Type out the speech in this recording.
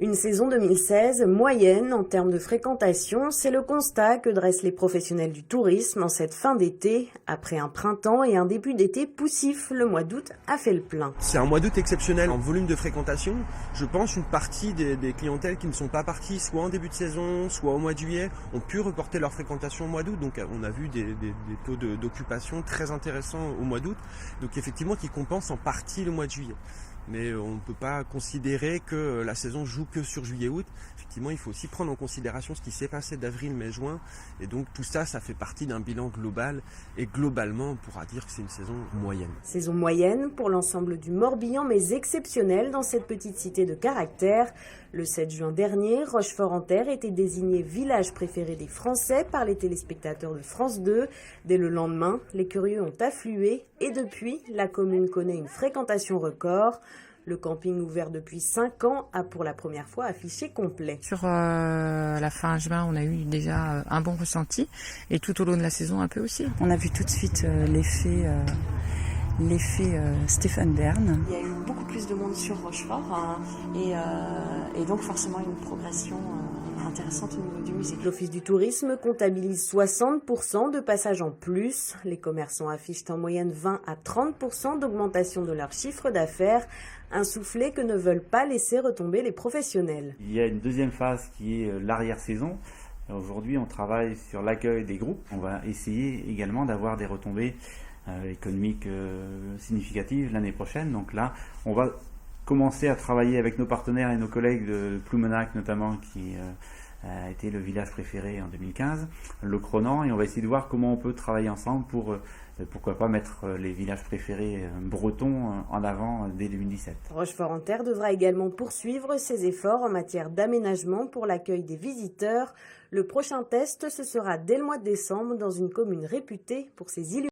Une saison 2016 moyenne en termes de fréquentation, c'est le constat que dressent les professionnels du tourisme en cette fin d'été. Après un printemps et un début d'été poussif, le mois d'août a fait le plein. C'est un mois d'août exceptionnel en volume de fréquentation. Je pense une partie des clientèles qui ne sont pas parties soit en début de saison, soit au mois de juillet, ont pu reporter leur fréquentation au mois d'août. Donc on a vu des taux d'occupation très intéressants au mois d'août. Donc effectivement qui compensent en partie le mois de juillet. Mais on ne peut pas considérer que la saison joue que sur juillet-août. Effectivement, il faut aussi prendre en considération ce qui s'est passé d'avril, mai, juin. Et donc tout ça, ça fait partie d'un bilan global. Et globalement, on pourra dire que c'est une saison moyenne. Saison moyenne pour l'ensemble du Morbihan, mais exceptionnelle dans cette petite cité de caractère. Le 7 juin dernier, Rochefort-en-Terre était désigné village préféré des Français par les téléspectateurs de France 2. Dès le lendemain, les curieux ont afflué et depuis, la commune connaît une fréquentation record. Le camping ouvert depuis 5 ans a pour la première fois affiché complet. Sur la fin juin, on a eu déjà un bon ressenti et tout au long de la saison un peu aussi. On a vu tout de suite l'effet Stéphane Bern. Il y a eu beaucoup plus de monde sur Rochefort et donc forcément une progression intéressante au niveau du musée. L'Office du tourisme comptabilise 60% de passages en plus. Les commerçants affichent en moyenne 20 à 30% d'augmentation de leur chiffre d'affaires, un soufflet que ne veulent pas laisser retomber les professionnels. Il y a une deuxième phase qui est l'arrière-saison. Aujourd'hui, on travaille sur l'accueil des groupes. On va essayer également d'avoir des retombées économiques significatives l'année prochaine. Donc là, on va commencer à travailler avec nos partenaires et nos collègues de Ploumenac notamment, qui a été le village préféré en 2015, le Cronan, et on va essayer de voir comment on peut travailler ensemble pour pourquoi pas mettre les villages préférés bretons en avant dès 2017. Rochefort-en-Terre devra également poursuivre ses efforts en matière d'aménagement pour l'accueil des visiteurs. Le prochain test, ce sera dès le mois de décembre dans une commune réputée pour ses illuminations.